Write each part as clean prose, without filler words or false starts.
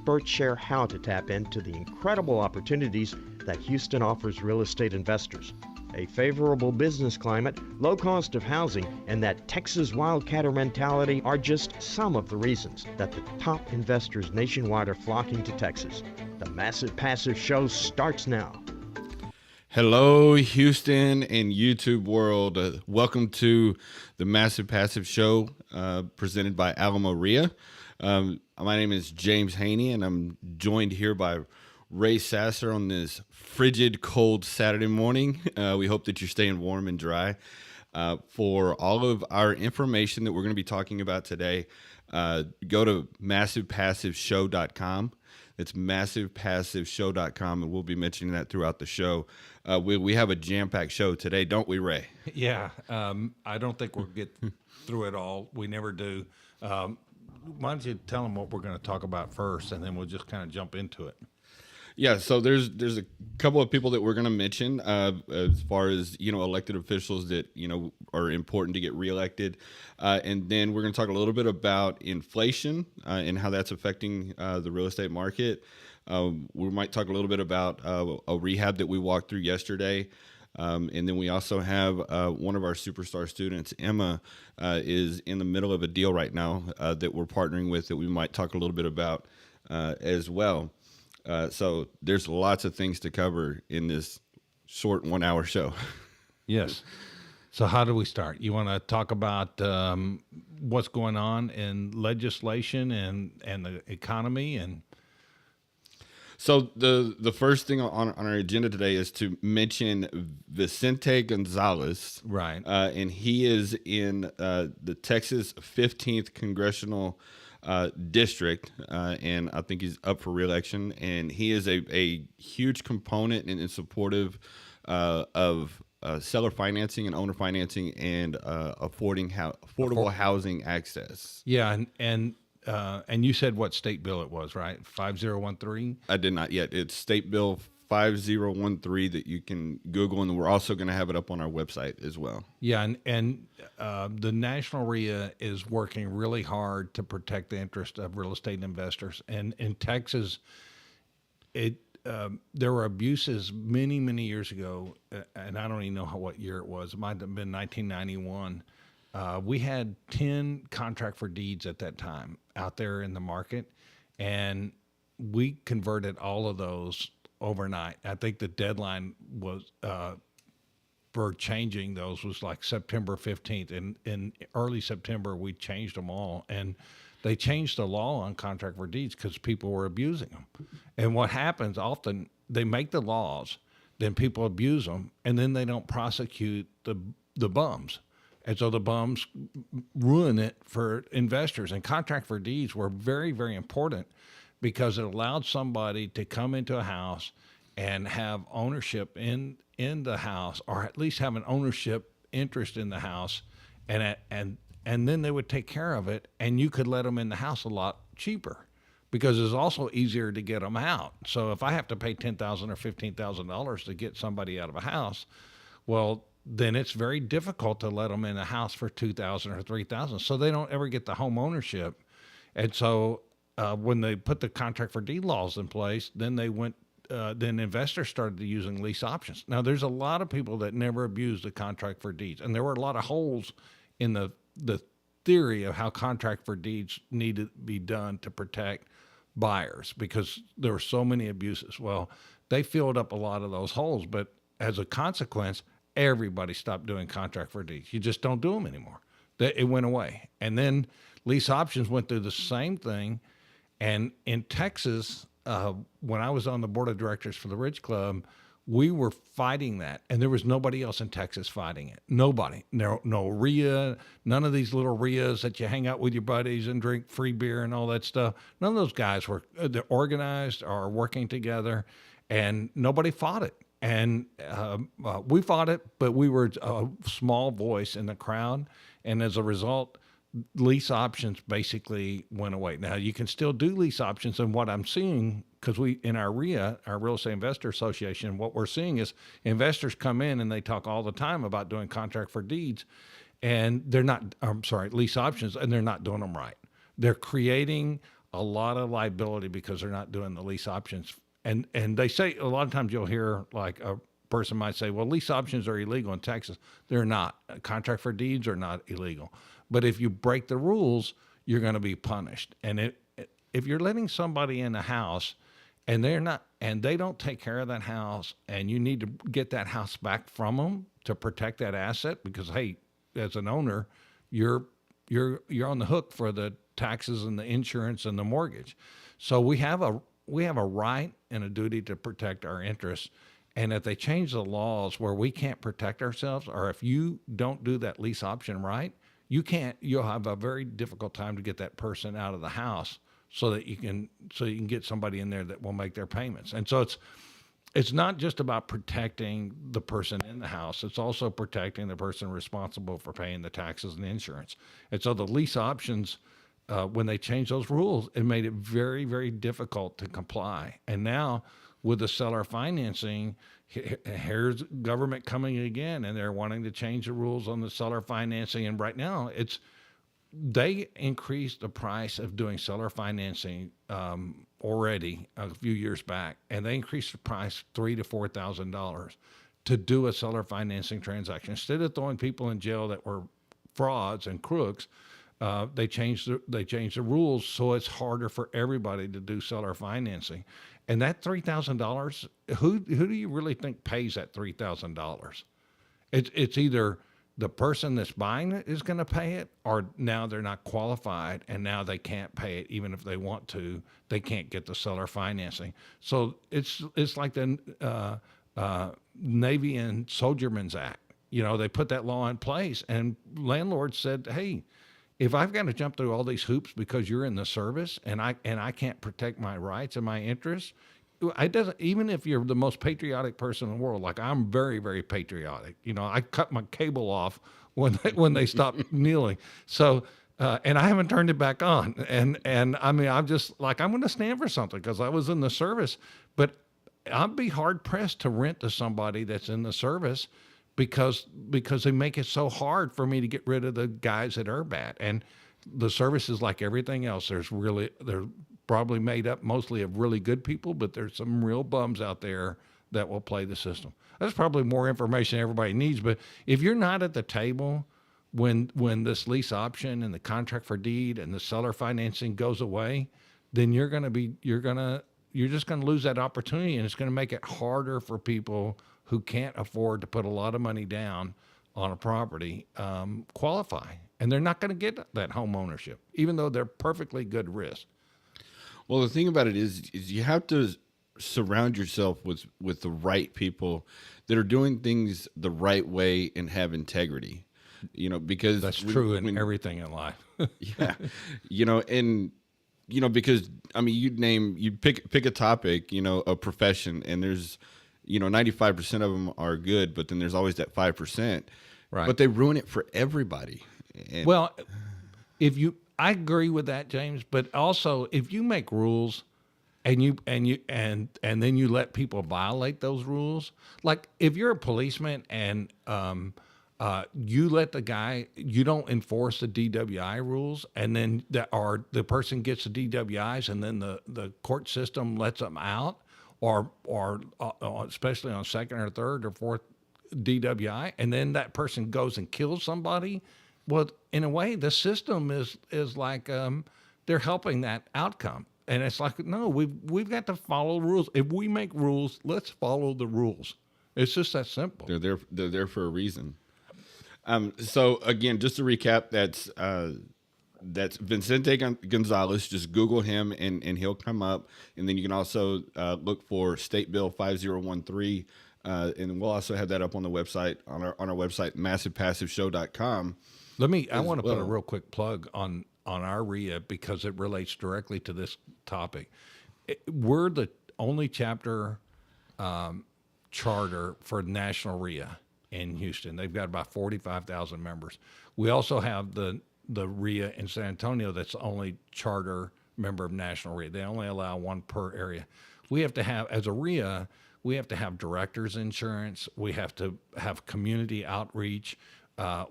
experts share how to tap into the incredible opportunities that Houston offers real estate investors. A favorable business climate, low cost of housing, and that Texas wildcatter mentality are just some of the reasons that the top investors nationwide are flocking to Texas. The Massive Passive Show starts now. Hello, Houston and YouTube world. Welcome to the Massive Passive Show presented by Alamo RIA. My name is James Haney, and I'm joined here by Ray Sasser on this frigid, cold Saturday morning. We hope that you're staying warm and dry. For all of our information that we're going to be talking about today, go to massivepassiveshow.com. It's massivepassiveshow.com, and we'll be mentioning that throughout the show. We have a jam-packed show today, don't we, Ray? Yeah. I don't think we'll get through it all. We never do. Why don't you tell them what we're going to talk about first, and then we'll just kind of jump into it. Yeah, so there's a couple of people that we're going to mention as far as, elected officials that, are important to get reelected. And then we're going to talk a little bit about inflation and how that's affecting the real estate market. We might talk a little bit about a rehab that we walked through yesterday. And then we also have one of our superstar students, Emma, is in the middle of a deal right now that we're partnering with that we might talk a little bit about as well. So there's lots of things to cover in this short 1 hour show. Yes. So how do we start? You want to talk about what's going on in legislation and the economy? And so the first thing on our agenda today is to mention Vicente Gonzalez. Right. And he is in the Texas 15th Congressional district, and I think he's up for re-election, and he is a huge component and supportive of seller financing and owner financing and affordable housing access. Yeah, and you said what state bill it was, right? 5013? I did not yet. It's State Bill 5013 that you can Google, and we're also going to have it up on our website as well. Yeah, and the National RIA is working really hard to protect the interest of real estate investors. And in Texas, there were abuses many, many years ago, and I don't even know what year it was. It might have been 1991. We had 10 contract for deeds at that time out there in the market, and we converted all of those overnight. I think the deadline was for changing those was like September 15th. And in early September, we changed them all. And they changed the law on contract for deeds because people were abusing them. And what happens often, they make the laws, then people abuse them, and then they don't prosecute the bums. And so the bums ruin it for investors. And contract for deeds were very, very important because it allowed somebody to come into a house and have ownership in the house, or at least have an ownership interest in the house, and then they would take care of it, and you could let them in the house a lot cheaper because it's also easier to get them out. So if I have to pay $10,000 or $15,000 to get somebody out of a house, well, then it's very difficult to let them in a house for $2,000 or $3,000. So they don't ever get the home ownership. And so when they put the contract for deed laws in place, then then investors started using lease options. Now, there's a lot of people that never abused the contract for deeds, and there were a lot of holes in the theory of how contract for deeds needed to be done to protect buyers because there were so many abuses. Well, they filled up a lot of those holes, but as a consequence, everybody stopped doing contract for deeds. You just don't do them anymore. It went away. And then lease options went through the same thing. And in Texas, when I was on the board of directors for the Ridge Club, we were fighting that. And there was nobody else in Texas fighting it. Nobody. No RIA, none of these little RIAs that you hang out with your buddies and drink free beer and all that stuff. None of those guys were organized or working together, and nobody fought it. And we fought it, but we were a small voice in the crowd. And as a result, lease options basically went away. Now, you can still do lease options. And what I'm seeing, because we, in our RIA, our Real Estate Investor Association, what we're seeing is investors come in and they talk all the time about doing contract for deeds. And they're not, lease options, and they're not doing them right. They're creating a lot of liability because they're not doing the lease options. And they say a lot of times you'll hear like a person might say, well, lease options are illegal in Texas. They're not. Contract for deeds are not illegal. But if you break the rules, you're going to be punished. And if you're letting somebody in a house and they don't take care of that house, and you need to get that house back from them to protect that asset, because hey, as an owner, you're on the hook for the taxes and the insurance and the mortgage. So we have a right and a duty to protect our interests. And if they change the laws where we can't protect ourselves, or if you don't do that lease option right, you'll have a very difficult time to get that person out of the house so you can get somebody in there that will make their payments. And so it's not just about protecting the person in the house. It's also protecting the person responsible for paying the taxes and insurance. And so the lease options, when they changed those rules, it made it very, very difficult to comply. And now with the seller financing, here's government coming again, and they're wanting to change the rules on the seller financing. And right now they increased the price of doing seller financing already a few years back, and they increased the price $3,000 to $4,000 to do a seller financing transaction. Instead of throwing people in jail that were frauds and crooks, they changed the rules so it's harder for everybody to do seller financing. And that $3,000, who do you really think pays that $3,000? It's either the person that's buying it is going to pay it, or now they're not qualified and now they can't pay it. Even if they want to, they can't get the seller financing. So it's like the Navy and Soldierman's Act. You know, they put that law in place, and landlords said, hey, if I've got to jump through all these hoops because you're in the service and I can't protect my rights and my interests, even if you're the most patriotic person in the world, like I'm very, very patriotic. You know, I cut my cable off when they stopped kneeling. So, and I haven't turned it back on. And I mean, I'm just like, I'm going to stand for something because I was in the service, but I'd be hard pressed to rent to somebody that's in the service because they make it so hard for me to get rid of the guys that are bad. And the service is like everything else. They're probably made up mostly of really good people, but there's some real bums out there that will play the system. That's probably more information everybody needs. But if you're not at the table when this lease option and the contract for deed and the seller financing goes away, then you're just going to lose that opportunity, and it's going to make it harder for people who can't afford to put a lot of money down on a property qualify. And they're not going to get that home ownership, even though they're perfectly good risk. Well, the thing about it is you have to surround yourself with the right people that are doing things the right way and have integrity. You know, because that's true in everything in life. Yeah, because I mean, you pick a topic, a profession, and there's 95% of them are good, but then there's always that 5%. Right. But they ruin it for everybody. Well, I agree with that, James. But also, if you make rules, and then you let people violate those rules, like if you're a policeman and you let you don't enforce the DWI rules, and then the person gets the DWIs, and then the court system lets them out, or especially on second or third or fourth DWI, and then that person goes and kills somebody. Well, in a way, the system is like they're helping that outcome, and it's like, no, we've got to follow rules. If we make rules, let's follow the rules. It's just that simple. They're there for a reason. So again, just to recap, that's Vicente Gonzalez. Just Google him and he'll come up. And then you can also look for State Bill 5013. And we'll also have that up on the website, on our website, massivepassiveshow.com. I want to put a real quick plug on our RIA because it relates directly to this topic. We're the only chapter charter for National RIA in Houston. They've got about 45,000 members. We also have the RIA in San Antonio that's the only charter member of National RIA. They only allow one per area. We have to have, as a RIA, we have to have director's insurance. We have to have community outreach.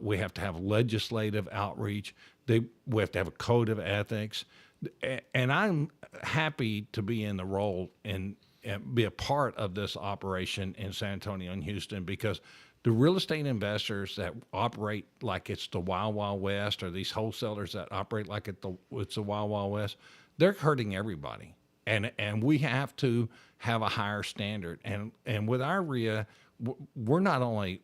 We have to have legislative outreach. We have to have a code of ethics. and I'm happy to be in the role and be a part of this operation in San Antonio and Houston, because the real estate investors that operate like it's the Wild Wild West, or these wholesalers that operate like it's the Wild Wild West, they're hurting everybody. And we have to have a higher standard. And with our RIA, we not only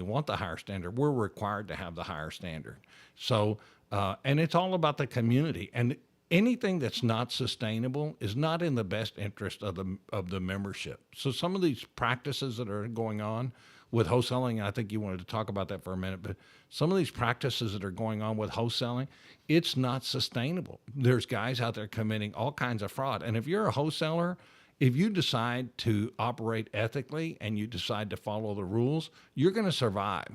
want the higher standard, we're required to have the higher standard. So and it's all about the community. And anything that's not sustainable is not in the best interest of the membership. So some of these practices that are going on with wholesaling, I think you wanted to talk about that for a minute, but some of these practices that are going on with wholesaling, it's not sustainable. There's guys out there committing all kinds of fraud. And if you're a wholesaler, if you decide to operate ethically and you decide to follow the rules, you're going to survive.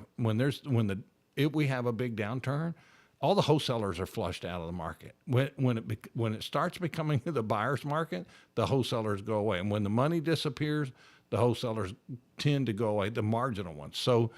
If we have a big downturn, all the wholesalers are flushed out of the market. When it starts becoming the buyer's market, the wholesalers go away. And when the money disappears, the wholesalers tend to go away, the marginal ones. So,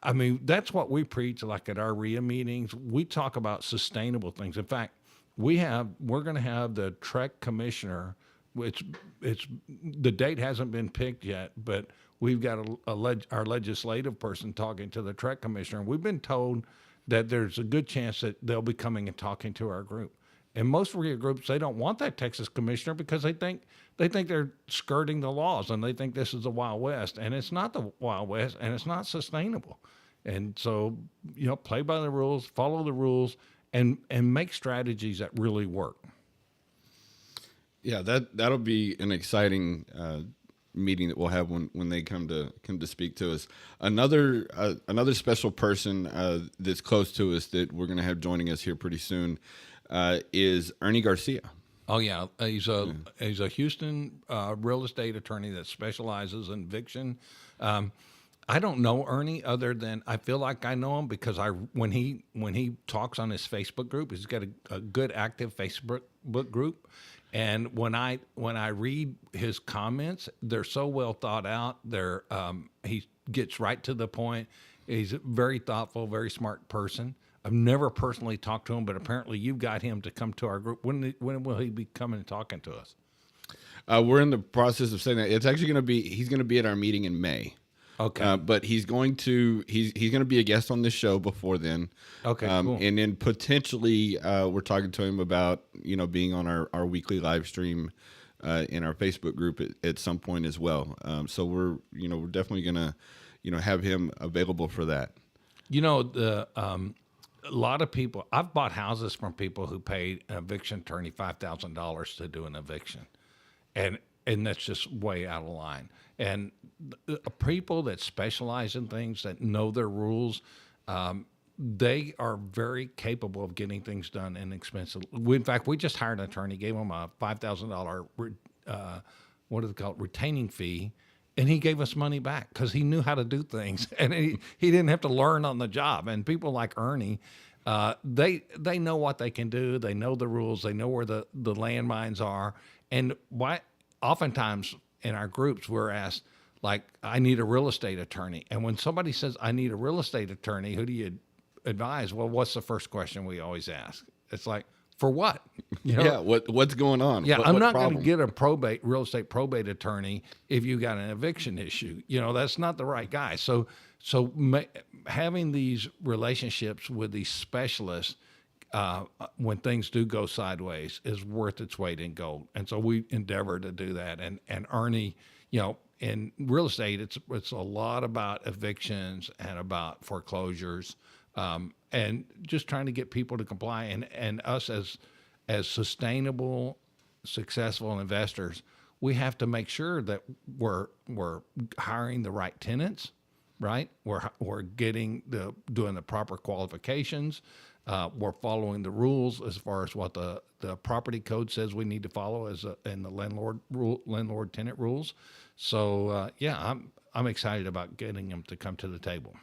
I mean, that's what we preach, like at our RIA meetings. We talk about sustainable things. In fact, we're going to have the TREC commissioner, which the date hasn't been picked yet, but we've got our legislative person talking to the TREC commissioner. And we've been told that there's a good chance that they'll be coming and talking to our group. And most RIA groups, they don't want that Texas commissioner because they think they're skirting the laws, and they think this is the Wild West, and it's not the Wild West, and it's not sustainable. And so, play by the rules, follow the rules, and make strategies that really work. Yeah, that'll be an exciting meeting that we'll have when they come to speak to us. Another special person that's close to us that we're going to have joining us here pretty soon is Ernie Garcia. Oh yeah, he's a Houston real estate attorney that specializes in eviction. I don't know Ernie other than I feel like I know him because when he talks on his Facebook group, he's got a good active Facebook group. And when I read his comments, they're so well thought out. He gets right to the point. He's a very thoughtful, very smart person. I've never personally talked to him, but apparently you've got him to come to our group. When will he be coming and talking to us? We're in the process of saying that. It's actually he's going to be at our meeting in May. Okay. But he's going to be a guest on this show before then. Okay, cool. And then potentially we're talking to him about, being on our weekly live stream in our Facebook group at some point as well. So we're definitely going to, have him available for that. A lot of people, I've bought houses from people who paid an eviction attorney $5,000 to do an eviction. And that's just way out of line. And people that specialize in things, that know their rules, they are very capable of getting things done inexpensively. In fact, we just hired an attorney, gave him a $5,000, what do they call it, retaining fee, and he gave us money back because he knew how to do things, and he didn't have to learn on the job. And people like Ernie, they know what they can do. They know the rules. They know where the landmines are. And oftentimes in our groups, we're asked, like, I need a real estate attorney. And when somebody says, I need a real estate attorney, who do you advise? Well, what's the first question we always ask? It's like, for what? Yeah, what's going on? Yeah, I'm not going to get a real estate probate attorney if you got an eviction issue. That's not the right guy. So having these relationships with these specialists when things do go sideways is worth its weight in gold. And so we endeavor to do that. And Ernie, in real estate, it's a lot about evictions and about foreclosures. And just trying to get people to comply, and us as sustainable, successful investors, we have to make sure that we're hiring the right tenants, right? We're doing the proper qualifications. We're following the rules as far as what the property code says we need to follow in the landlord tenant rules. So I'm excited about getting them to come to the table.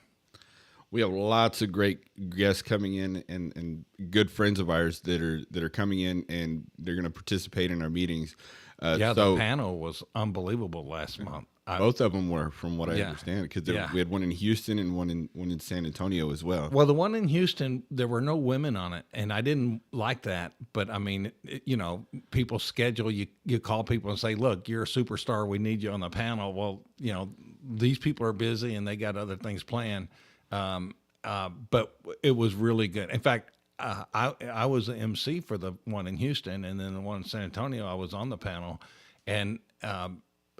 We have lots of great guests coming in and good friends of ours that are coming in, and they're going to participate in our meetings. The panel was unbelievable last month. Both of them were, from what I Yeah. understand, because Yeah. we had one in Houston and one in San Antonio as well. Well, the one in Houston, there were no women on it, and I didn't like that. But I mean, people schedule you. You call people and say, "Look, you're a superstar. We need you on the panel." Well, these people are busy and they got other things planned. But it was really good. In fact, I was the MC for the one in Houston, and then the one in San Antonio, I was on the panel, and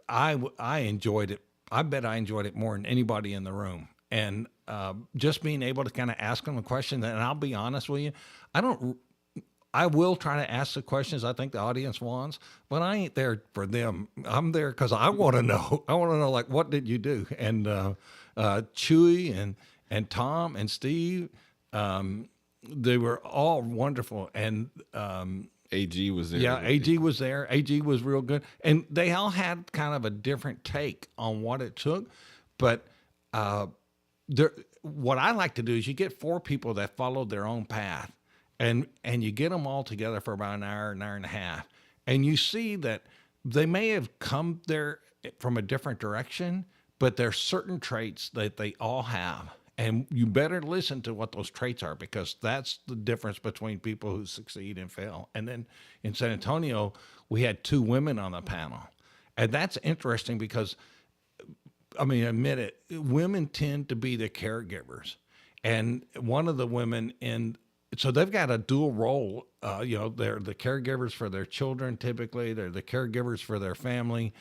I enjoyed it. I bet I enjoyed it more than anybody in the room. And just being able to kind of ask them a question. And I'll be honest with you, I will try to ask the questions I think the audience wants, but I ain't there for them. I'm there because I want to know. I want to know, like, what did you do? And Chewy and Tom and Steve, they were all wonderful. And AG was there. yeah, AG was there. AG was real good. And they all had kind of a different take on what it took. But what I like to do is you get 4 people that followed their own path, and you get them all together for about an hour and a half. And you see that they may have come there from a different direction, but there's certain traits that they all have. And you better listen to what those traits are, because that's the difference between people who succeed and fail. And then in San Antonio, we had 2 women on the panel. And that's interesting because, I mean, admit it, women tend to be the caregivers. And one of the women so they've got a dual role. They're the caregivers for their children. Typically, they're the caregivers for their family.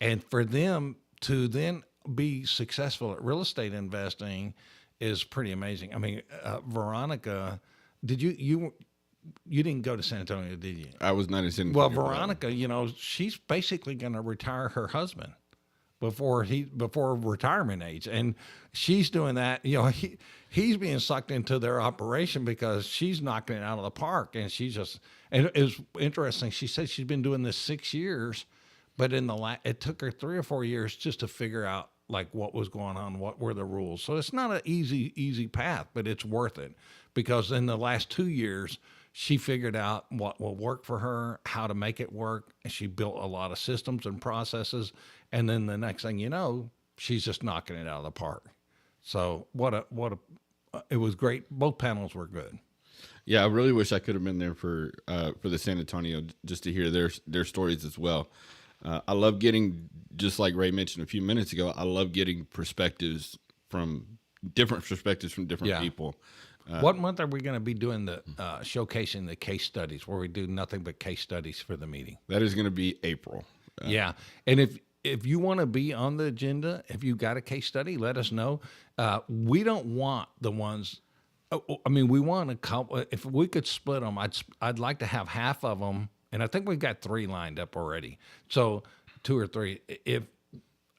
And for them to then be successful at real estate investing is pretty amazing. I mean, Veronica, did you didn't go to San Antonio, did you? I was not in San Antonio. Well, Veronica, she's basically going to retire her husband before retirement age, and she's doing that. He's being sucked into their operation because she's knocking it out of the park, and and it was interesting. She said she's been doing this 6 years, but it took her 3 or 4 years just to figure out like what was going on, what were the rules. So it's not an easy path, but it's worth it, because in the last 2 years, she figured out what will work for her, how to make it work. And she built a lot of systems and processes. And then the next thing you know, she's just knocking it out of the park. So it was great. Both panels were good. Yeah, I really wish I could have been there for the San Antonio, just to hear their stories as well. I love getting, just like Ray mentioned a few minutes ago, I love getting perspectives from different people. What month are we going to be doing the showcasing the case studies, where we do nothing but case studies for the meeting? That is going to be April. Yeah, and if you want to be on the agenda, if you got a case study, let us know. We don't want the ones. I mean, we want a couple. If we could split them, I'd like to have half of them, and I think we've got 3 lined up already. So 2 or 3. If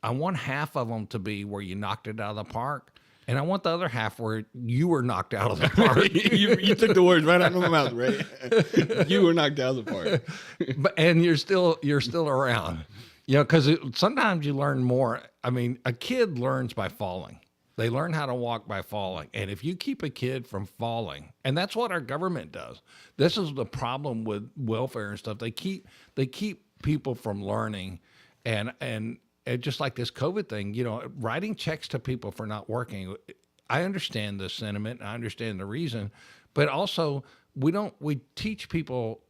I want half of them to be where you knocked it out of the park. And I want the other half where you were knocked out of the park. you took the words right out of my mouth, Ray. You were knocked out of the park. And you're still around. Because sometimes you learn more. I mean, a kid learns by falling. They learn how to walk by falling. And if you keep a kid from falling, and that's what our government does. This is the problem with welfare and stuff. They keep people from learning, and just like this COVID thing, writing checks to people for not working. I understand the sentiment. I understand the reason, but also we teach people,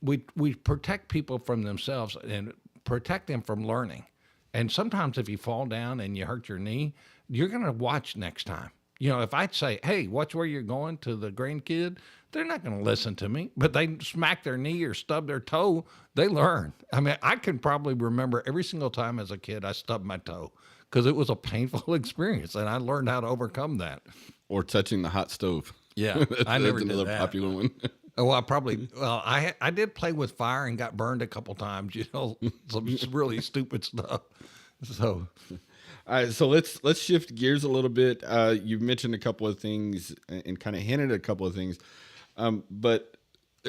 we protect people from themselves and protect them from learning. And sometimes if you fall down and you hurt your knee, you're going to watch next time. If I'd say, hey, watch where you're going to the grandkid, they're not going to listen to me. But they smack their knee or stub their toe, they learn. I mean, I can probably remember every single time as a kid I stubbed my toe, because it was a painful experience, and I learned how to overcome that. Or touching the hot stove. Yeah, I never did another that. popular one. Oh, I did play with fire and got burned a couple times, some really stupid stuff. So, all right, so let's shift gears a little bit. You've mentioned a couple of things and kind of hinted at a couple of things, but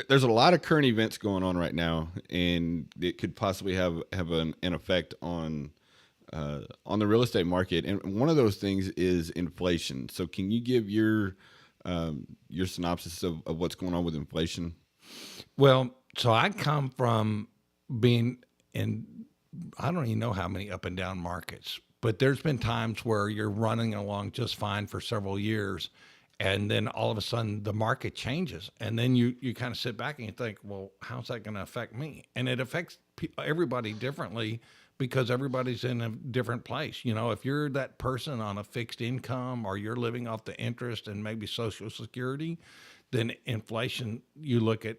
there's a lot of current events going on right now, and it could possibly have an effect on the real estate market. And one of those things is inflation. So, can you give your synopsis of what's going on with inflation? Well, so I come from being in I don't even know how many up and down markets, but there's been times where you're running along just fine for several years, and then all of a sudden the market changes, and then you kind of sit back and you think, well, how's that going to affect me? And it affects everybody differently because everybody's in a different place. You know, if you're that person on a fixed income or you're living off the interest and maybe Social Security, then inflation, you look at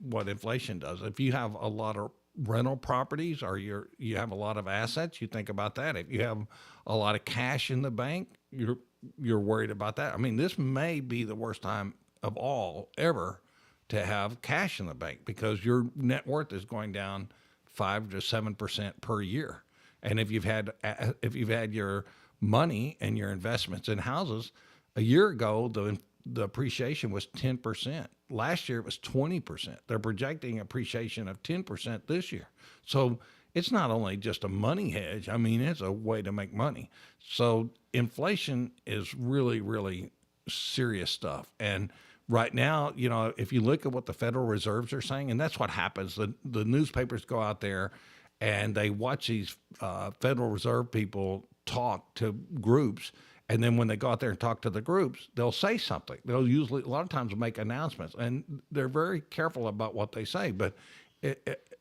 what inflation does. If you have a lot of rental properties or you have a lot of assets, you think about that. If you have a lot of cash in the bank, you're worried about that. I mean, this may be the worst time of all ever to have cash in the bank because your net worth is going down 5 to 7% per year. And if you've had your money and your investments in houses, a year ago the appreciation was 10%. Last year it was 20%. They're projecting appreciation of 10% this year. So it's not only just a money hedge. I mean, it's a way to make money. So inflation is really, really serious stuff. And right now, you know, if you look at what the Federal Reserves are saying, and that's what happens, the newspapers go out there and they watch these Federal Reserve people talk to groups. And then when they go out there and talk to the groups, they'll say something. They'll usually, a lot of times, make announcements. And they're very careful about what they say. But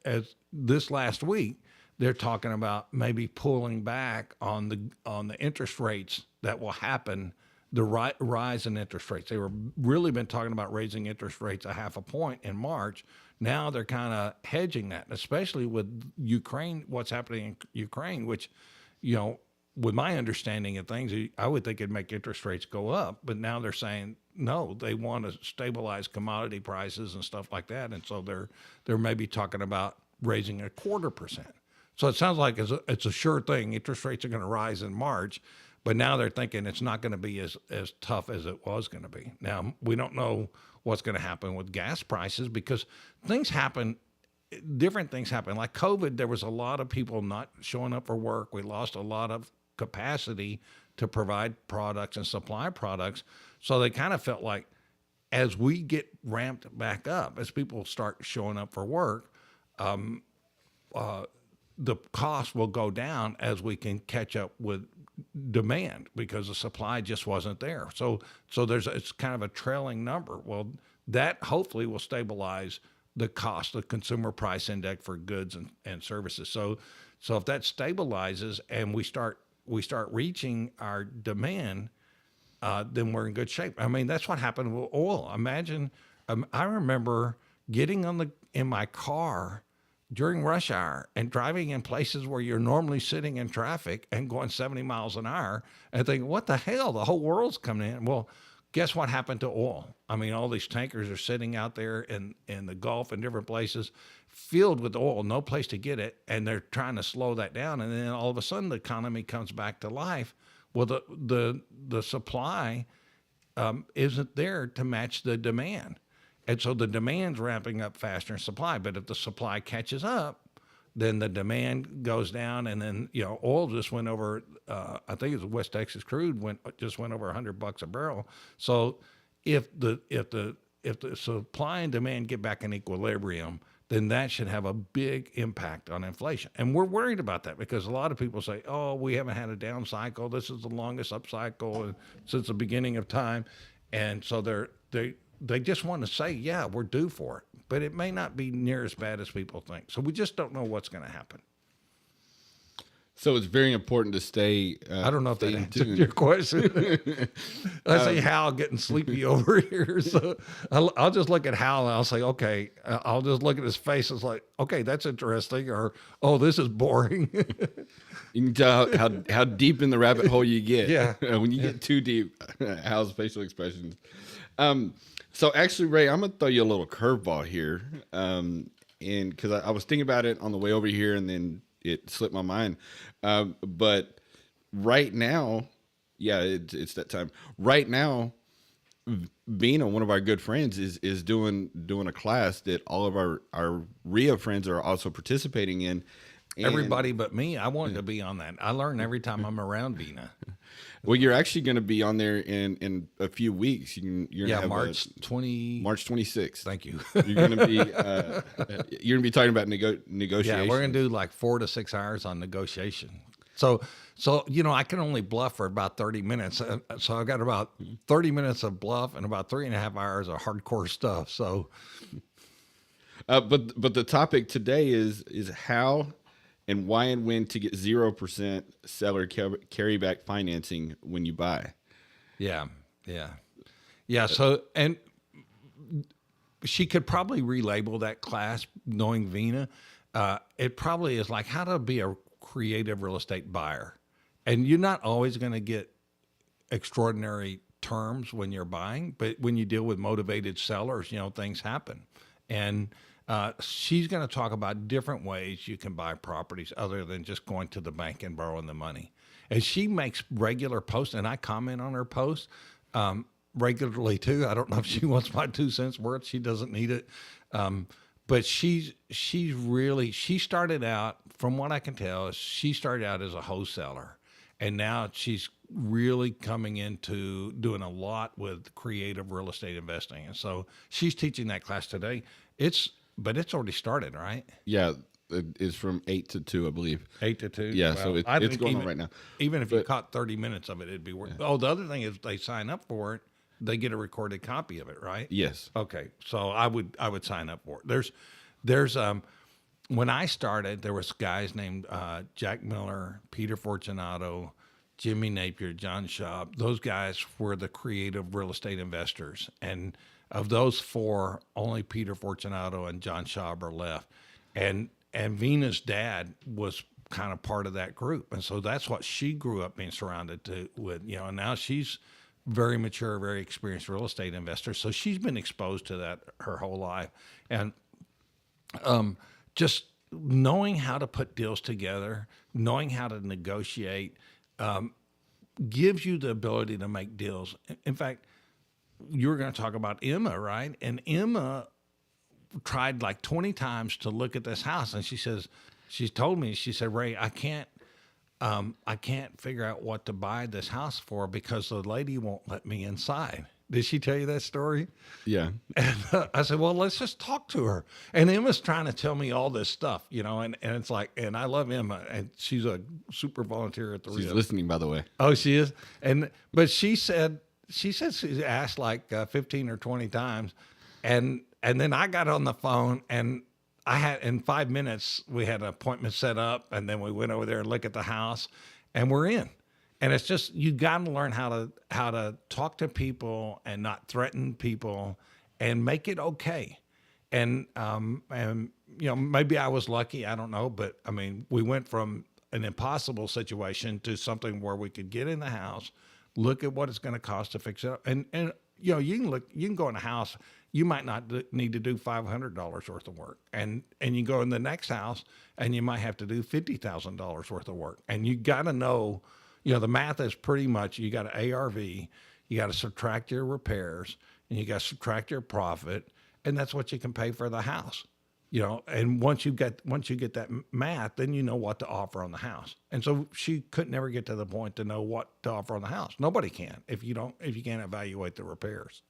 as this last week, they're talking about maybe pulling back on the interest rates that will happen, the rise in interest rates. They were really been talking about raising interest rates 0.5 point in March. Now they're kind of hedging that, especially with Ukraine, what's happening in Ukraine, which, you know, with my understanding of things, I would think it'd make interest rates go up, but now they're saying no, they want to stabilize commodity prices and stuff like that, and so they're maybe talking about raising 0.25%. So it sounds like it's a sure thing. Interest rates are going to rise in March, but now they're thinking it's not going to be as tough as it was going to be. Now we don't know what's going to happen with gas prices because things happen. Different things happen. Like COVID, there was a lot of people not showing up for work. We lost a lot of capacity to provide products and supply products. So they kind of felt like as we get ramped back up, as people start showing up for work, the cost will go down as we can catch up with demand because the supply just wasn't there. So it's kind of a trailing number. Well, that hopefully will stabilize the cost, the consumer price index for goods and services. So if that stabilizes and we start reaching our demand, then we're in good shape. I mean, that's what happened with oil. Imagine, I remember getting in my car during rush hour and driving in places where you're normally sitting in traffic and going 70 miles an hour and thinking, what the hell? The whole world's coming in. Well, guess what happened to oil? I mean, all these tankers are sitting out there in the Gulf and different places filled with oil, no place to get it, and they're trying to slow that down. And then all of a sudden the economy comes back to life. Well, the supply isn't there to match the demand. And so the demand's ramping up faster than supply. But if the supply catches up, then the demand goes down, and then, you know, oil just went over. I think it was West Texas crude just went over $100 a barrel. So if the supply and demand get back in equilibrium, then that should have a big impact on inflation. And we're worried about that because a lot of people say, "Oh, we haven't had a down cycle. This is the longest up cycle since the beginning of time," and so they just want to say, "Yeah, we're due for it." But it may not be near as bad as people think. So we just don't know what's going to happen. So it's very important to stay. I don't know if that answered your question. I see Hal getting sleepy over here. So I'll just look at Hal and I'll say, okay, I'll just look at his face. It's like, okay, that's interesting. Or, oh, this is boring. You can tell how deep in the rabbit hole you get. Yeah. When you get too deep, Hal's facial expressions. So actually, Ray, I'm going to throw you a little curveball here. And because I was thinking about it on the way over here and then it slipped my mind. But right now, yeah, it's that time. Right now, Bina, one of our good friends, is doing a class that all of our RIA friends are also participating in. Everybody but me. I wanted to be on that. I learn every time I'm around Bina. Well, you're actually going to be on there in a few weeks. You're gonna have March 26th. Thank you. You're going to be you're going to be talking about negotiations. Yeah, we're going to do like 4 to 6 hours on negotiation. So I can only bluff for about 30 minutes. So I've got about 30 minutes of bluff and about 3.5 hours of hardcore stuff. So, but the topic today is how and why and when to get 0% seller carryback financing when you buy. Yeah. So, and she could probably relabel that class, knowing Vina. It probably is like how to be a creative real estate buyer. And you're not always going to get extraordinary terms when you're buying, but when you deal with motivated sellers, things happen. And she's going to talk about different ways you can buy properties other than just going to the bank and borrowing the money. And she makes regular posts, and I comment on her posts regularly too. I don't know if she wants my 2 cents worth. She doesn't need it. But she started out, from what I can tell, she started out as a wholesaler. And now she's really coming into doing a lot with creative real estate investing. And so she's teaching that class today. But it's already started, right? Yeah, it's from 8 to 2, I believe. 8 to 2? Yeah, so it's going on right now. Even if you caught 30 minutes of it, it'd be worth it. Oh, the other thing is they sign up for it, they get a recorded copy of it, right? Yes. Okay, so I would sign up for it. There's when I started, there was guys named Jack Miller, Peter Fortunato, Jimmy Napier, John Schaub. Those guys were the creative real estate investors. And of those 4, only Peter Fortunato and John Schaub are left. And Vina's dad was kind of part of that group. And so that's what she grew up being surrounded with, and now she's very mature, very experienced real estate investor. So she's been exposed to that her whole life. And just knowing how to put deals together, knowing how to negotiate, gives you the ability to make deals. In fact, you were going to talk about Emma, right? And Emma tried like 20 times to look at this house. And she told me, Ray, I can't figure out what to buy this house for because the lady won't let me inside. Did she tell you that story? Yeah. And I said, well, let's just talk to her. And Emma's trying to tell me all this stuff, and it's like, and I love Emma, and she's a super volunteer at the She's listening, by the way. Oh, she is? But she said she asked like 15 or 20 times. And then I got on the phone, and I had, in 5 minutes, we had an appointment set up, and then we went over there and look at the house, and we're in. And it's just, you got to learn how to talk to people and not threaten people and make it okay. And maybe I was lucky, I don't know, but I mean, we went from an impossible situation to something where we could get in the house, look at what it's going to cost to fix it up. And you can go in a house, you might not need to do $500 worth of work. And you go in the next house and you might have to do $50,000 worth of work. And you got to know, the math is pretty much, you got an ARV, you got to subtract your repairs, and you got to subtract your profit, and that's what you can pay for the house. And once you get that math, then you know what to offer on the house. And so she could never get to the point to know what to offer on the house. Nobody can if you can't evaluate the repairs.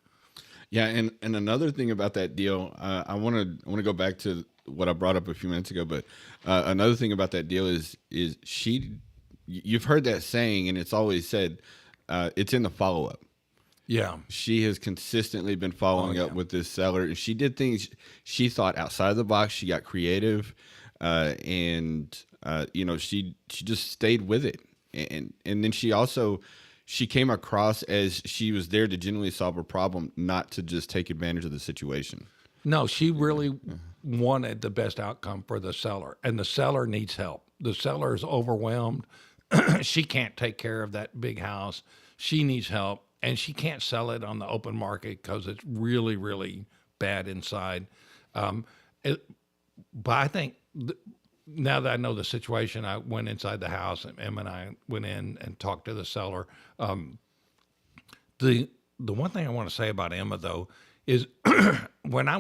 Yeah, and another thing about that deal, I want to go back to what I brought up a few minutes ago, but another thing about that deal is you've heard that saying, and it's always said, it's in the follow-up. Yeah. She has consistently been following up with this seller. She did things she thought outside of the box. She got creative, and she just stayed with it. And then she came across as she was there to genuinely solve a problem, not to just take advantage of the situation. No, she really wanted the best outcome for the seller, and the seller needs help. The seller is overwhelmed. She can't take care of that big house. She needs help, and she can't sell it on the open market because it's really, really bad inside. But I think now that I know the situation, I went inside the house, and Em and I went in and talked to the seller. The one thing I want to say about Emma, though, is when I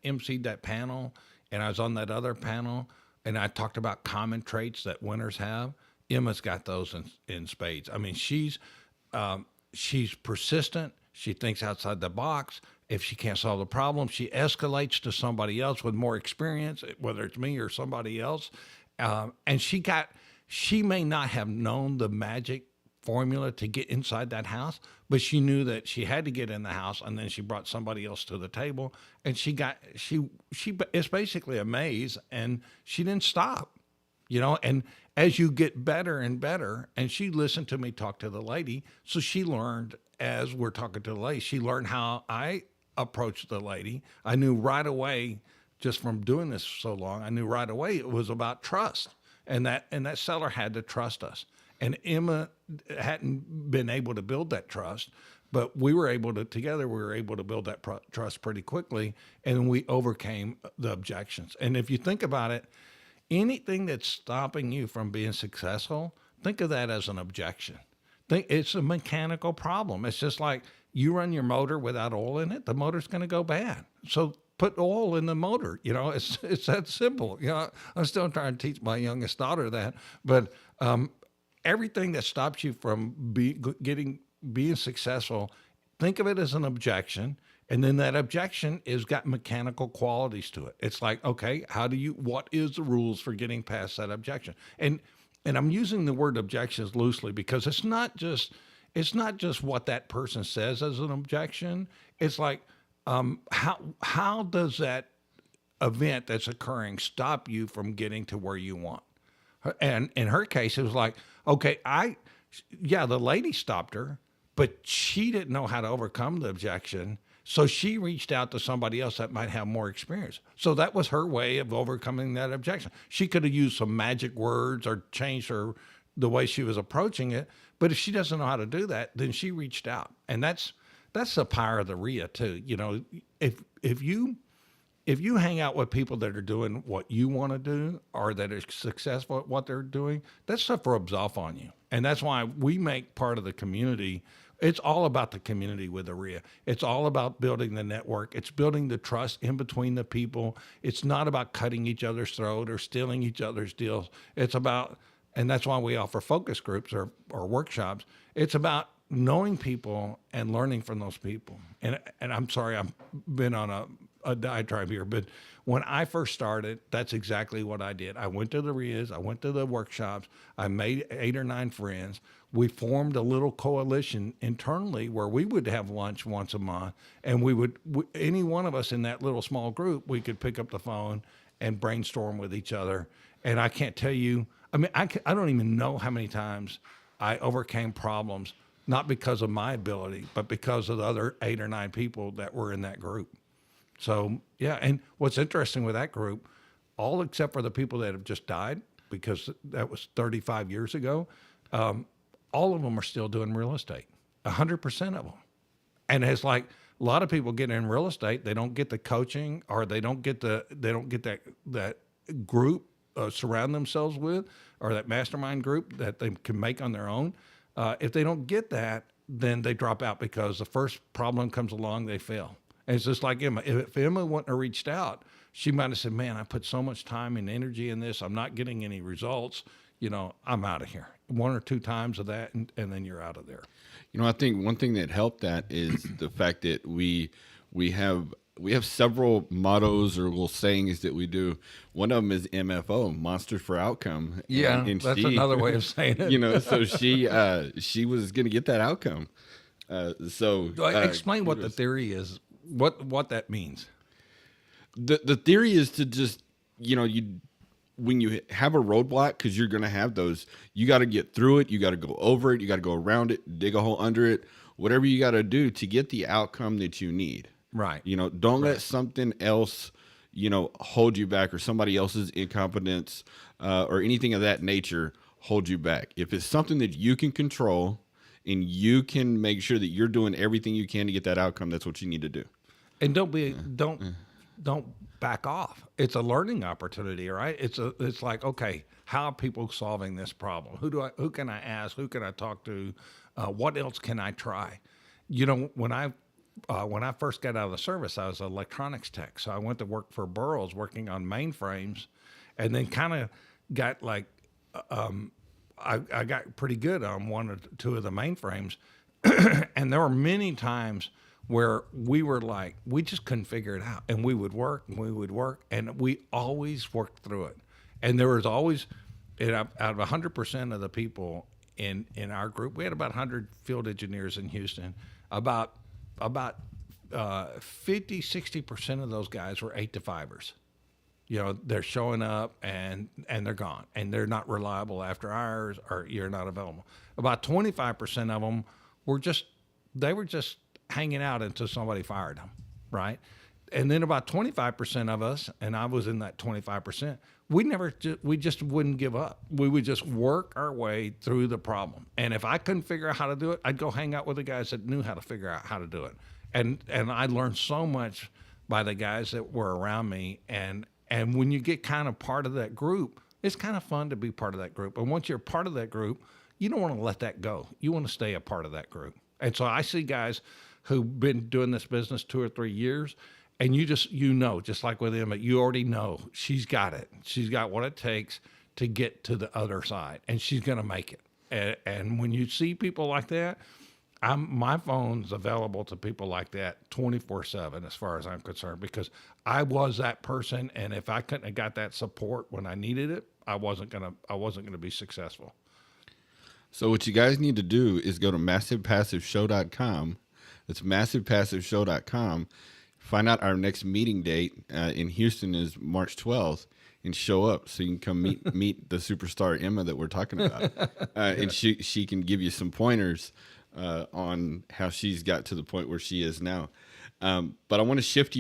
emceed that panel and I was on that other panel and I talked about common traits that winners have, Emma's got those in spades. I mean, she's persistent. She thinks outside the box. If she can't solve the problem, she escalates to somebody else with more experience, whether it's me or somebody else. And she may not have known the magic formula to get inside that house, but she knew that she had to get in the house, and then she brought somebody else to the table, and she it's basically a maze, and she didn't stop, and as you get better and better, and she listened to me talk to the lady, so she learned as we're talking to the lady, she learned how I approached the lady. I knew right away, just from doing this so long, I knew right away it was about trust, and that seller had to trust us. And Emma hadn't been able to build that trust, but we were able to build that trust pretty quickly, and we overcame the objections. And if you think about it, anything that's stopping you from being successful, think of that as an objection. It's a mechanical problem. It's just like you run your motor without oil in it, the motor's going to go bad. So put oil in the motor. It's that simple. I'm still trying to teach my youngest daughter that, but everything that stops you from being successful, think of it as an objection. And then that objection is got mechanical qualities to it. It's like, okay, what is the rules for getting past that objection? And I'm using the word objections loosely because it's not just what that person says as an objection. It's like, how does that event that's occurring stop you from getting to where you want? And in her case, it was like, okay, the lady stopped her, but she didn't know how to overcome the objection. So she reached out to somebody else that might have more experience. So that was her way of overcoming that objection. She could have used some magic words or changed the way she was approaching it. But if she doesn't know how to do that, then she reached out. And that's the power of the RIA too. If you hang out with people that are doing what you want to do or that are successful at what they're doing, that stuff rubs off on you. And that's why we make part of the community. It's all about the community with the RIA. It's all about building the network. It's building the trust in between the people. It's not about cutting each other's throat or stealing each other's deals. It's about, and that's why we offer focus groups or workshops. It's about knowing people and learning from those people. And I'm sorry, I've been on a diatribe here, but when I first started, that's exactly what I did. I went to the RIAs, I went to the workshops, I made 8 or 9 friends. We formed a little coalition internally where we would have lunch once a month, and any one of us in that little small group, we could pick up the phone and brainstorm with each other. And I can't tell you, I don't even know how many times I overcame problems, not because of my ability, but because of the other 8 or 9 people that were in that group. So, yeah, and what's interesting with that group, all except for the people that have just died, because that was 35 years ago, all of them are still doing real estate, 100% of them. And it's like a lot of people get in real estate, they don't get the coaching, or they don't get that group surround themselves with, or that mastermind group that they can make on their own. If they don't get that, then they drop out because the first problem comes along, they fail. And it's just like Emma. If Emma wouldn't have reached out, she might have said, man, I put so much time and energy in this. I'm not getting any results. I'm out of here. 1 or 2 times of that, and then you're out of there. I think one thing that helped that is the fact that we have several mottos or little sayings that we do. One of them is MFO, Monsters for Outcome. Yeah, and that's another way of saying it. So she was going to get that outcome. Explain what the theory is. What that means. The theory is to just, when you have a roadblock, because you're going to have those, you got to get through it. You got to go over it. You got to go around it, dig a hole under it, whatever you got to do to get the outcome that you need. Right. Don't let something else, hold you back, or somebody else's incompetence or anything of that nature hold you back. If it's something that you can control and you can make sure that you're doing everything you can to get that outcome, that's what you need to do. And don't back off. It's a learning opportunity, right? It's like, okay, how are people solving this problem? Who can I ask? Who can I talk to? What else can I try? When I first got out of the service, I was an electronics tech. So I went to work for Burroughs working on mainframes, and then kind of got like, I got pretty good on one or two of the mainframes, and there were many times where we were like, we just couldn't figure it out, and we would work and we would work, and we always worked through it. And there was always, out of 100% of the people in our group, we had about 100 field engineers in Houston. About 50-60% of those guys were 8 to 5ers. You know, they're showing up and they're gone, and they're not reliable after hours, or you're not available. About 25% of them were just hanging out until somebody fired them, right? And then about 25% of us, and I was in that 25%, we just wouldn't give up. We would just work our way through the problem. And if I couldn't figure out how to do it, I'd go hang out with the guys that knew how to figure out how to do it. And I learned so much by the guys that were around me. And when you get kind of part of that group, it's kind of fun to be part of that group. And once you're part of that group, you don't want to let that go. You want to stay a part of that group. And so I see guys who've been doing this business 2 or 3 years, and just like with Emma, you already know she's got it. She's got what it takes to get to the other side, and she's going to make it. And when you see people like that, my phone's available to people like that 24/7, as far as I'm concerned, because I was that person, and if I couldn't have got that support when I needed it, I wasn't gonna be successful. So what you guys need to do is go to massivepassiveshow.com. That's massivepassiveshow.com. Find out our next meeting date in Houston is March 12th, and show up so you can come meet the superstar Emma that we're talking about, and she can give you some pointers on how she's got to the point where she is now. But I want to shift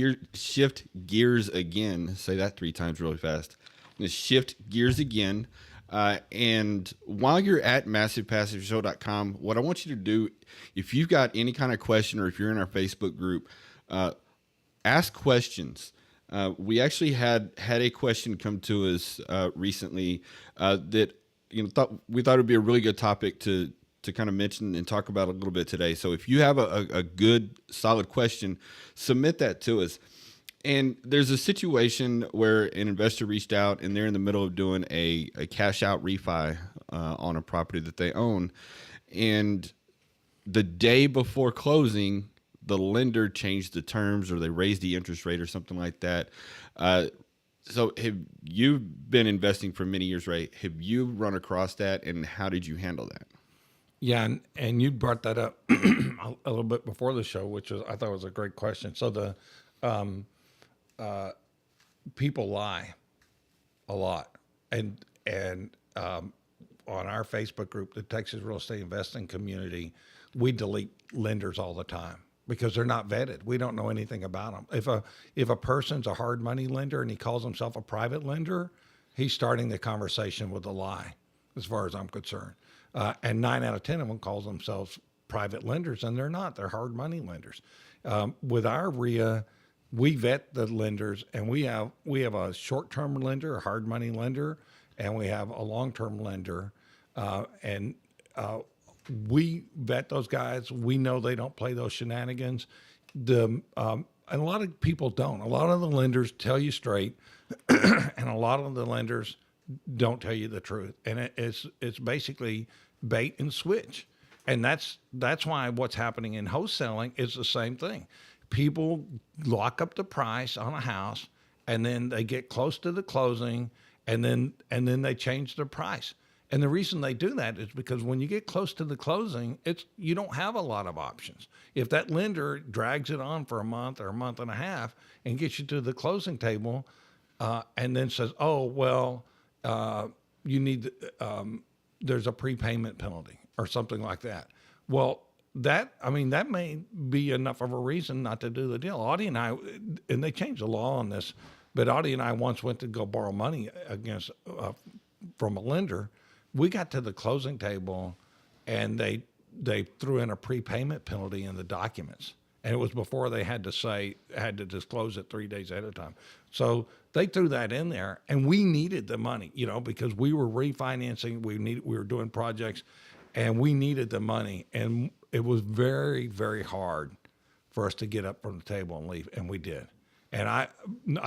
gears again. Say that 3 times really fast. I'm going to shift gears again. And while you're at massivepassiveshow.com, what I want you to do, if you've got any kind of question, or if you're in our Facebook group, ask questions. We actually had a question come to us recently that we thought it would be a really good topic to kind of mention and talk about a little bit today. So if you have a good, solid question, submit that to us. And there's a situation where an investor reached out, and they're in the middle of doing a cash out refi on a property that they own. And the day before closing, the lender changed the terms, or they raised the interest rate or something like that. So have you been investing for many years, right? Have you run across that, and how did you handle that? Yeah, and you brought that up a little bit before the show, which I thought was a great question. So the people lie a lot, and on our Facebook group, the Texas Real Estate Investing Community, we delete lenders all the time because they're not vetted. We don't know anything about them. If a person's a hard money lender and he calls himself a private lender, he's starting the conversation with a lie, as far as I'm concerned. And 9 out of 10 of them calls themselves private lenders, and they're not. They're hard money lenders. With our RIA, we vet the lenders, and we have a short-term lender, a hard money lender, and we have a long-term lender, and we vet those guys. We know they don't play those shenanigans. And a lot of people don't. A lot of the lenders tell you straight, and a lot of the lenders don't tell you the truth. And it's basically bait and switch. And that's why what's happening in wholesaling is the same thing. People lock up the price on a house, and then they get close to the closing, and then they change their price. And the reason they do that is because when you get close to the closing, you don't have a lot of options. If that lender drags it on for a month or a month and a half and gets you to the closing table, and then says, "Oh, well, you need there's a prepayment penalty," or something like that. Well, that may be enough of a reason not to do the deal. Audie and I, and they changed the law on this, but Audie and I once went to go borrow money from a lender. We got to the closing table, and they threw in a prepayment penalty in the documents, and it was before they had to disclose it 3 days ahead of time. So they threw that in there, and we needed the money, because we were refinancing, we were doing projects, and we needed the money, and it was very, very hard for us to get up from the table and leave, and we did. And I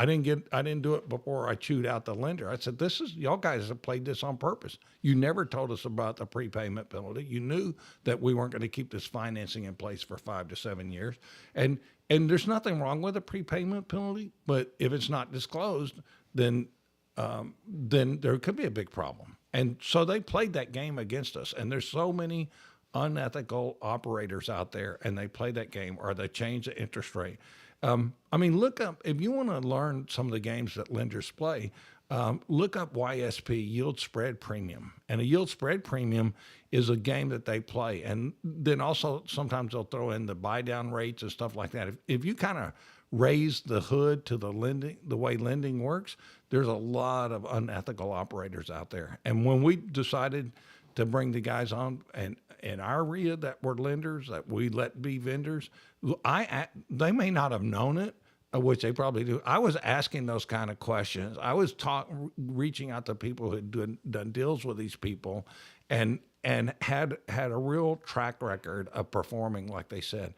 didn't do it before I chewed out the lender. I said, y'all guys have played this on purpose. You never told us about the prepayment penalty. You knew that we weren't going to keep this financing in place for 5 to 7 years. And there's nothing wrong with a prepayment penalty, but if it's not disclosed, then there could be a big problem. And so they played that game against us. And there's so many unethical operators out there, and they play that game, or they change the interest rate. Look up, if you want to learn some of the games that lenders play, look up YSP, yield spread premium. And a yield spread premium is a game that they play. And then also sometimes they'll throw in the buy down rates and stuff like that. If you kind of raise the hood to the way lending works, there's a lot of unethical operators out there. And when we decided to bring the guys on and in our area that were lenders that we let be vendors, they may not have known it, which they probably do. I was asking those kind of questions. I was reaching out to people who had done deals with these people, and had a real track record of performing like they said.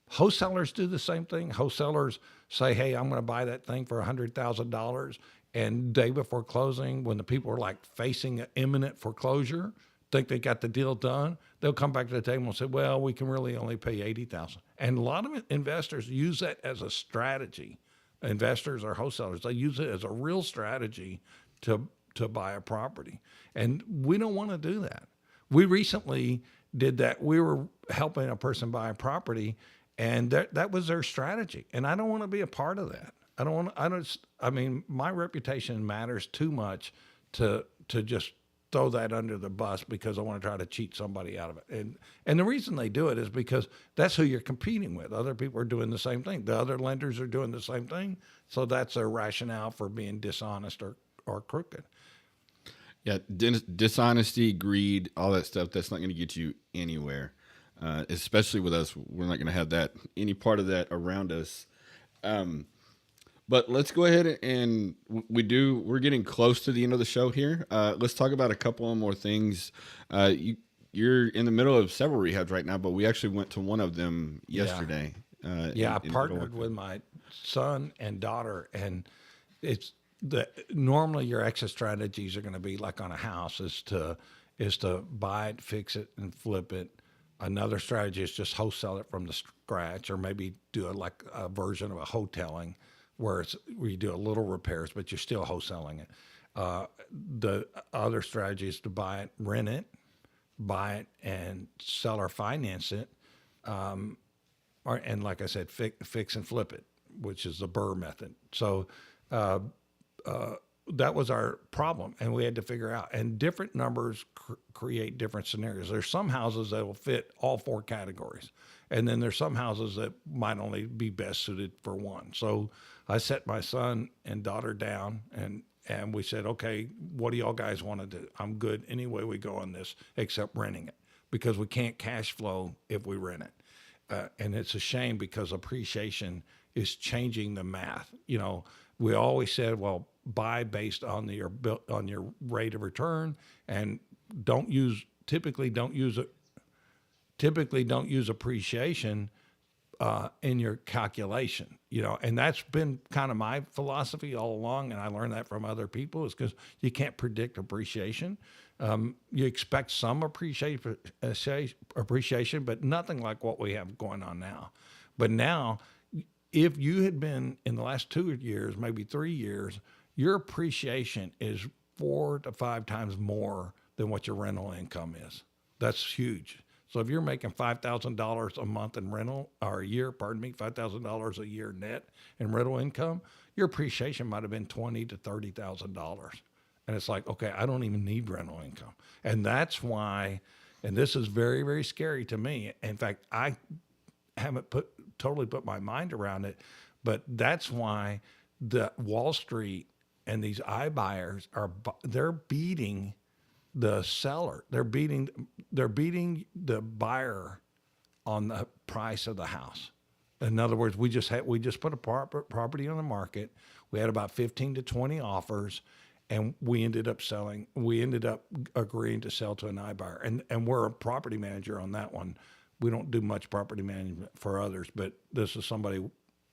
Wholesalers do the same thing. Wholesalers say, "Hey, I'm going to buy that thing for $100,000," and day before closing, when the people are like facing an imminent foreclosure, think they got the deal done, they'll come back to the table and say, "Well, we can really only pay $80,000." And a lot of investors use that as a strategy. Investors or wholesalers, they use it as a real strategy to buy a property. And we don't want to do that. We recently did that. We were helping a person buy a property, and that was their strategy. And I don't want to be a part of that. My reputation matters too much to just throw that under the bus because I want to try to cheat somebody out of it. And the reason they do it is because that's who you're competing with. Other people are doing the same thing. The other lenders are doing the same thing. So that's their rationale for being dishonest or crooked. Yeah, dishonesty, greed, all that stuff, that's not going to get you anywhere. Especially with us, we're not going to have any part of that around us. But let's go ahead and we're getting close to the end of the show here. Let's talk about a couple of more things. You're in the middle of several rehabs right now, but we actually went to one of them yesterday. I partnered with my son and daughter, and normally your exit strategies are going to be like on a house is to buy it, fix it, and flip it. Another strategy is just wholesale it from the scratch, or maybe do a version of a hoteling, where you do a little repairs, but you're still wholesaling it. The other strategy is to buy it, rent it, buy it, and sell or finance it. And like I said, fix and flip it, which is the Burr method. So that was our problem, and we had to figure out. And different numbers create different scenarios. There's some houses that will fit all 4 categories, and then there's some houses that might only be best suited for one. So I set my son and daughter down, and we said, "Okay, what do y'all guys want to do? I'm good any way we go on this except renting it, because we can't cash flow if we rent it." And it's a shame because appreciation is changing the math. We always said, well, buy based on your rate of return, and typically don't use appreciation in your calculation, and that's been kind of my philosophy all along. And I learned that from other people, is because you can't predict appreciation. You expect some appreciation, but nothing like what we have going on now. But now, if you had been in the last 2 years, maybe 3 years, your appreciation is 4 to 5 times more than what your rental income is. That's huge. So if you're making $5,000 a month in rental, or $5,000 a year net in rental income, your appreciation might have been $20,000 to $30,000. And it's like, okay, I don't even need rental income. And that's why, and this is very, very scary to me. In fact, I haven't totally put my mind around it, but that's why the Wall Street and these iBuyers they're beating the seller. They're beating the buyer on the price of the house. In other words, we just put a property on the market. We had about 15 to 20 offers, and we ended up agreeing to sell to an iBuyer. And we're a property manager on that one. We don't do much property management for others, but this is somebody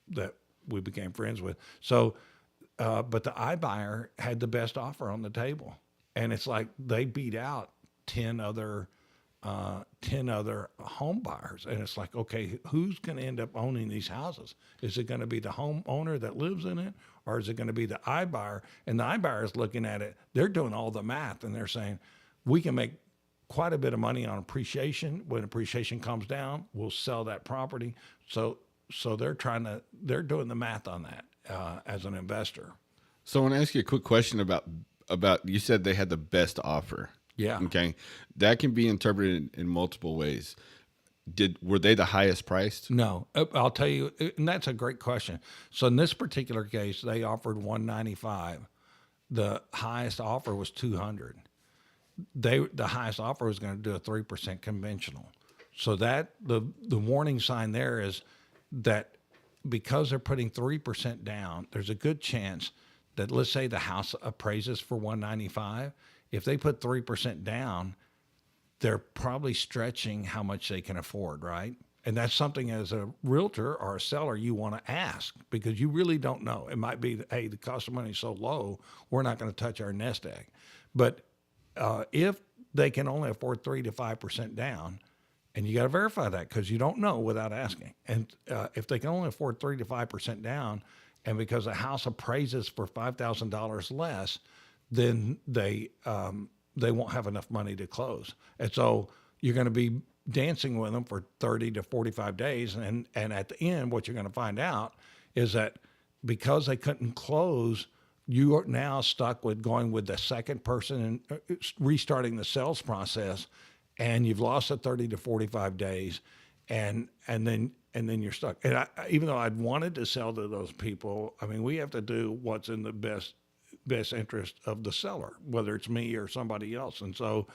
that we became friends with. So, but the iBuyer had the best offer on the table, and it's like they beat out 10 other 10 other home buyers. And it's like, okay, who's going to end up owning these houses? Is it going to be the homeowner that lives in it, or is it going to be the iBuyer? And the iBuyer is looking at it. They're doing all the math, and they're saying, we can make quite a bit of money on appreciation. When appreciation comes down, we'll sell that property. So they're doing the math on that as an investor. So I want to ask you a quick question about you said they had the best offer. Yeah. Okay. That can be interpreted in multiple ways. Were they the highest priced? No, I'll tell you, and that's a great question. So in this particular case, they offered 195. The highest offer was 200. The highest offer was going to do a 3% conventional. So that the warning sign there is that because they're putting 3% down, there's a good chance that, let's say the house appraises for 195. If they put 3% down, they're probably stretching how much they can afford, right? And that's something as a realtor or a seller you want to ask, because you really don't know. It might be, hey, the cost of money is so low, we're not going to touch our nest egg. But if they can only afford 3 to 5% down, and you got to verify that because you don't know without asking. And if they can only afford 3 to 5% down, and because a house appraises for $5,000 less, then they won't have enough money to close. And so you're going to be dancing with them for 30 to 45 days. And at the end, what you're going to find out is that because they couldn't close, you are now stuck with going with the second person and restarting the sales process. And you've lost the 30 to 45 days. And then you're stuck. And even though I'd wanted to sell to those people, I mean, we have to do what's in the best interest of the seller, whether it's me or somebody else. And so,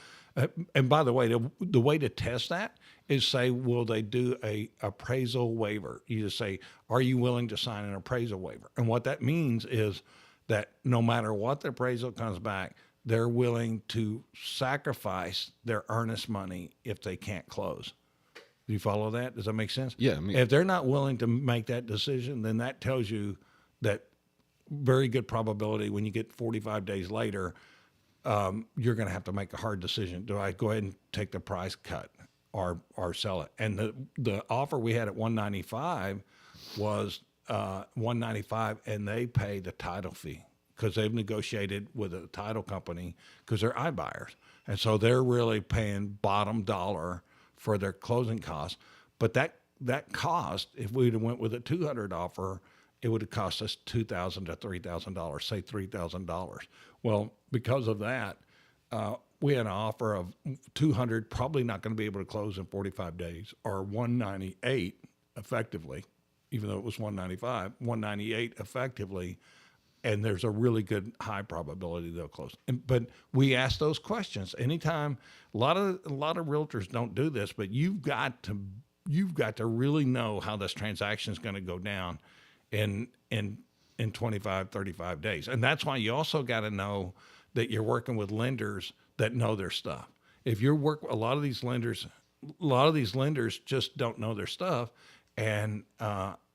and by the way, the way to test that is say, will they do a appraisal waiver? You just say, are you willing to sign an appraisal waiver? And what that means is that no matter what the appraisal comes back, they're willing to sacrifice their earnest money if they can't close. Do you follow that? Does that make sense? Yeah. I mean, if they're not willing to make that decision, then that tells you that very good probability when you get 45 days later, you're going to have to make a hard decision. Do I go ahead and take the price cut or sell it? And the offer we had at 195 was 195, and they pay the title fee because they've negotiated with a title company because they're iBuyers. And so they're really paying bottom dollar for their closing costs. But that cost, if we'd have went with a 200 offer, it would have cost us $2,000 to $3,000, say $3,000. Well, because of that, we had an offer of 200, probably not going to be able to close in 45 days, or 198 effectively, even though it was 195, 198 effectively, and there's a really good high probability they'll close. But we ask those questions anytime. A lot of realtors don't do this, but you've got to really know how this transaction is going to go down in 25, 35 days. And that's why you also got to know that you're working with lenders that know their stuff. If you work, a lot of these lenders just don't know their stuff. And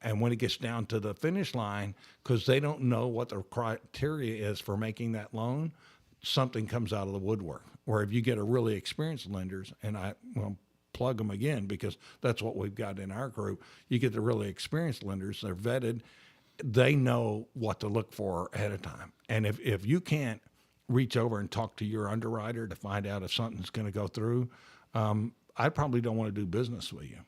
when it gets down to the finish line, because they don't know what the criteria is for making that loan, something comes out of the woodwork. Or if you get a really experienced lenders, and plug them again because that's what we've got in our group. You get the really experienced lenders, they're vetted, they know what to look for ahead of time. And if you can't reach over and talk to your underwriter to find out if something's going to go through, I probably don't want to do business with you.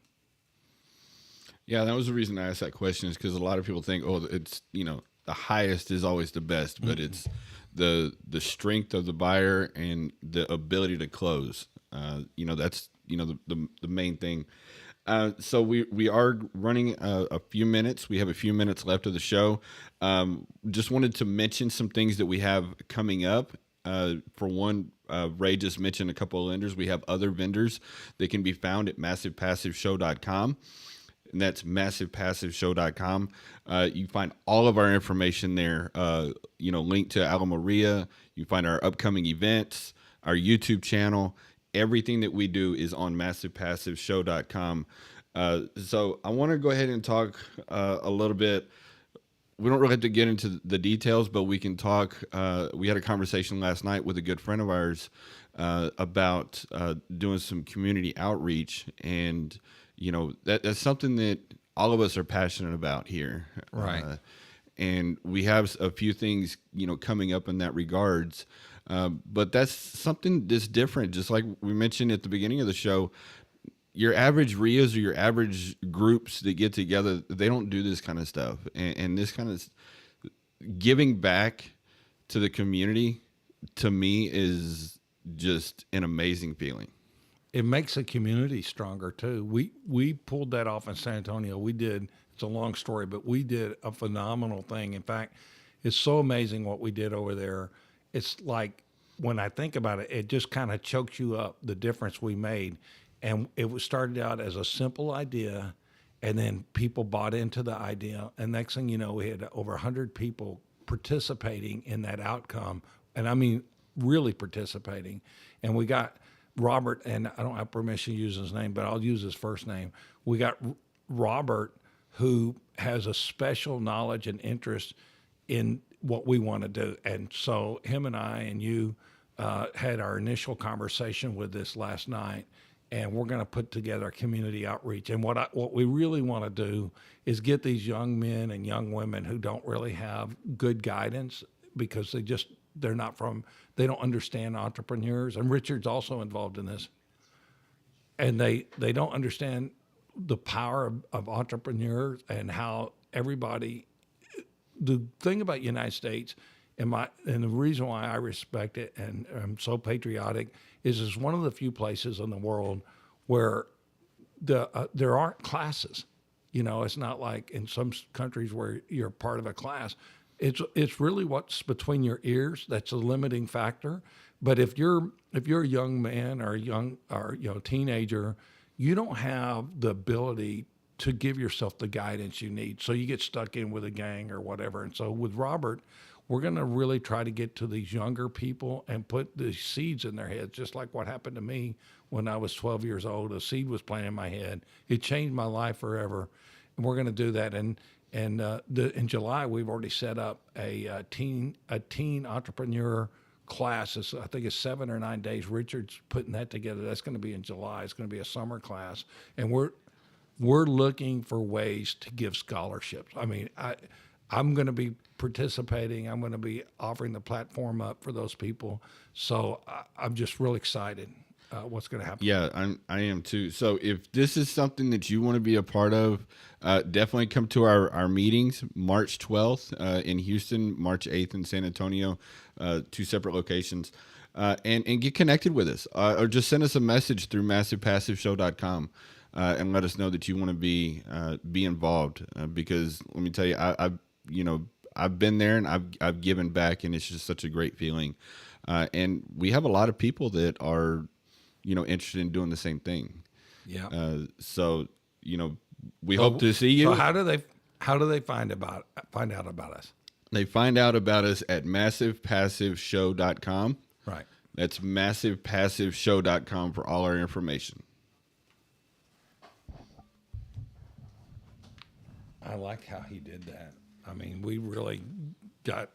Yeah, that was the reason I asked that question, is because a lot of people think, oh, it's, the highest is always the best, but it's the strength of the buyer and the ability to close. That's the main thing. So we are running a few minutes. We have a few minutes left of the show. Just wanted to mention some things that we have coming up. For one, Ray just mentioned a couple of lenders. We have other vendors that can be found at MassivePassiveShow.com. And that's MassivePassiveShow.com. You find all of our information there. Link to Ala Maria. You find our upcoming events, our YouTube channel. Everything that we do is on MassivePassiveShow.com. So I want to go ahead and talk a little bit we don't really have to get into the details, but we can talk. We had a conversation last night with a good friend of ours about doing some community outreach, and that's something that all of us are passionate about here, Right. And we have a few things coming up in that regards. But that's something that's different. Just like we mentioned at the beginning of the show, your average RIAs or your average groups that get together, they don't do this kind of stuff. And this kind of giving back to the community, to me, is just an amazing feeling. It makes a community stronger too. We pulled that off in San Antonio. We did. It's a long story, but we did a phenomenal thing. In fact, it's so amazing what we did over there. It's like, when I think about it, it just kind of chokes you up, the difference we made. And it was started out as a simple idea, and then people bought into the idea. And next thing you know, we had over 100 people participating in that outcome. And I mean, really participating. And we got Robert, and I don't have permission to use his name, but I'll use his first name. We got Robert, who has a special knowledge and interest in what we want to do. And so him and I and you had our initial conversation with this last night, and we're going to put together a community outreach. And what we really want to do is get these young men and young women who don't really have good guidance, because they don't understand entrepreneurs. And Richard's also involved in this. And they don't understand the power of entrepreneurs and how everybody. The thing about United States, and the reason why I respect it and I'm so patriotic, is it's one of the few places in the world where there aren't classes. It's not like in some countries where you're part of a class. It's really what's between your ears that's a limiting factor. But if you're a young man or teenager, you don't have the ability to give yourself the guidance you need. So you get stuck in with a gang or whatever. And so with Robert, we're going to really try to get to these younger people and put the seeds in their heads, just like what happened to me when I was 12 years old. A seed was planted in my head. It changed my life forever. And we're going to do that. And in July, we've already set up a teen entrepreneur class. I think it's 7 or 9 days. Richard's putting that together. That's going to be in July. It's going to be a summer class. And we're looking for ways to give scholarships. I mean, I'm going to be participating. I'm going to be offering the platform up for those people. So I'm just really excited what's going to happen. Yeah, I am too. So if this is something that you want to be a part of, definitely come to our meetings, March 12th in Houston, March 8th in San Antonio, 2 separate locations, and get connected with us, or just send us a message through MassivePassiveShow.com. And let us know that you want to be involved, because let me tell you, I've been there and I've given back, and it's just such a great feeling. And we have a lot of people that are interested in doing the same thing. Yeah. So we hope to see you. So how do they find out about us? They find out about us at MassivePassiveShow.com. Right. That's MassivePassiveShow.com for all our information. I like how he did that. I mean, we really got